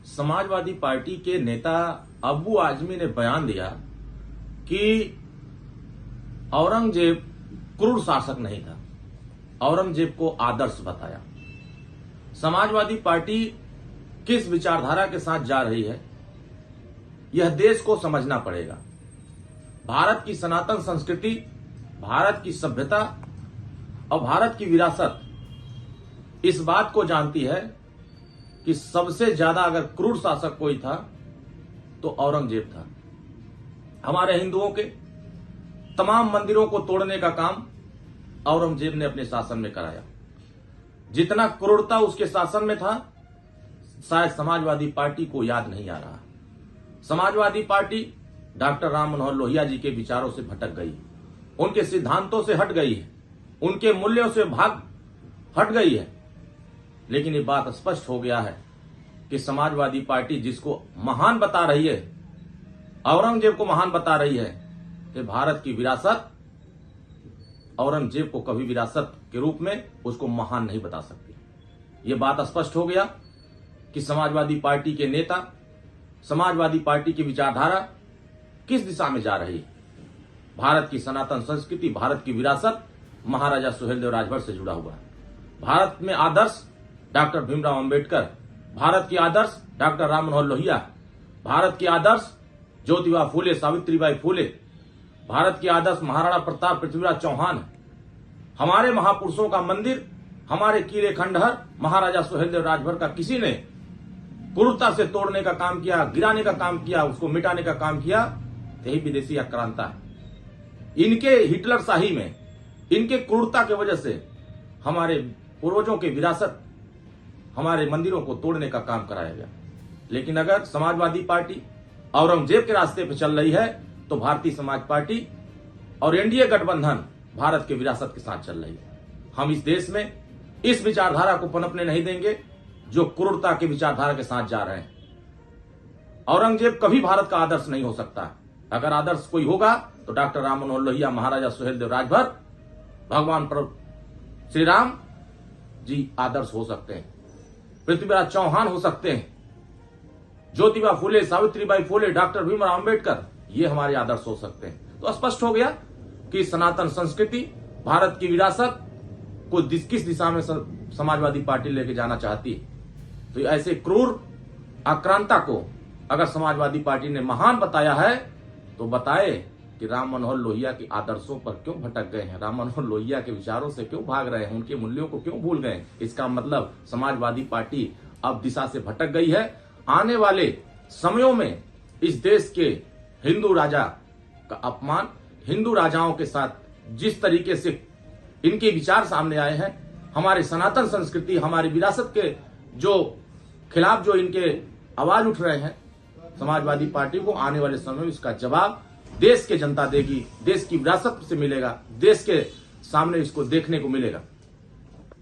Samajwadi party के नेता अब्बू आजमी ने बयान दिया कि औरंगजेब क्रूर शासक नहीं था, औरंगजेब को आदर्श बताया। समाजवादी पार्टी किस विचारधारा के साथ जा रही है, यह देश को समझना पड़ेगा। भारत की सनातन संस्कृति, भारत की सभ्यता और भारत की विरासत इस बात को जानती है कि सबसे ज्यादा अगर क्रूर शासक कोई था तो औरंगजेब था। हमारे हिंदुओं के तमाम मंदिरों को तोड़ने का काम औरंगजेब ने अपने शासन में कराया। जितना क्रूरता उसके शासन में था, शायद समाजवादी पार्टी को याद नहीं आ रहा। समाजवादी पार्टी डॉक्टर राम मनोहर लोहिया जी के विचारों से भटक गई, उनके सिद्धांतों से हट गई है, उनके मूल्यों से भाग हट गई है। लेकिन ये बात स्पष्ट हो गया है कि समाजवादी पार्टी जिसको महान बता रही है, औरंगजेब को महान बता रही है, कि भारत की विरासत औरंगजेब को कभी विरासत के रूप में उसको महान नहीं बता सकती। ये बात स्पष्ट हो गया कि समाजवादी पार्टी के नेता, समाजवादी पार्टी की विचारधारा किस दिशा में जा रही है। भारत की सनातन संस्कृति, भारत की विरासत महाराजा सुहेलदेव राजभर से जुड़ा हुआ है। भारत में आदर्श डॉक्टर भीमराव अंबेडकर, भारत की आदर्श डॉक्टर राम मनोहर लोहिया, भारत की आदर्श ज्योतिबा फूले, सावित्रीबाई फूले, भारत की आदर्श महाराणा प्रताप, पृथ्वीराज चौहान। हमारे महापुरुषों का मंदिर, हमारे किले खंडहर महाराजा सुहेलदेव राजभर का किसी ने क्रूरता से तोड़ने का काम किया, गिराने का काम किया, उसको मिटाने का काम किया, यही विदेशी आक्रांता है। इनके हिटलर शाही में, इनके क्रूरता की वजह से हमारे पूर्वजों की विरासत, हमारे मंदिरों को तोड़ने का काम कराया गया। लेकिन अगर समाजवादी पार्टी औरंगजेब के रास्ते पर चल रही है तो भारतीय समाज पार्टी और एनडीए गठबंधन भारत के विरासत के साथ चल रही है। हम इस देश में इस विचारधारा को पनपने नहीं देंगे जो क्रूरता की विचारधारा के साथ जा रहे हैं। औरंगजेब कभी भारत का आदर्श नहीं हो सकता। अगर आदर्श कोई होगा तो डॉक्टर राम मनोहर लोहिया, महाराजा सुहेलदेव राजभर, भगवान श्री राम जी आदर्श हो सकते हैं, पृथ्वीराज चौहान हो सकते हैं, ज्योतिबा फूले, सावित्रीबाई फूले, डॉक्टर भीमराव अंबेडकर, ये हमारे आदर्श हो सकते हैं। तो स्पष्ट हो गया कि सनातन संस्कृति, भारत की विरासत को किस दिशा में समाजवादी पार्टी लेके जाना चाहती है। तो ऐसे क्रूर आक्रांता को अगर समाजवादी पार्टी ने महान बताया है तो बताए कि राम मनोहर लोहिया के आदर्शों पर क्यों भटक गए हैं, राम मनोहर लोहिया के विचारों से क्यों भाग रहे हैं, उनके मूल्यों को क्यों भूल गए। इसका मतलब समाजवादी पार्टी अब दिशा से भटक गई है। आने वाले समयों में इस देश के हिंदू राजा का अपमान, हिंदू राजाओं के साथ जिस तरीके से इनके विचार सामने आए हैं, हमारे सनातन संस्कृति, हमारी विरासत के जो खिलाफ जो इनके आवाज उठ रहे हैं, समाजवादी पार्टी को आने वाले समय में इसका जवाब देश की जनता देगी, देश की विरासत से मिलेगा, देश के सामने इसको देखने को मिलेगा।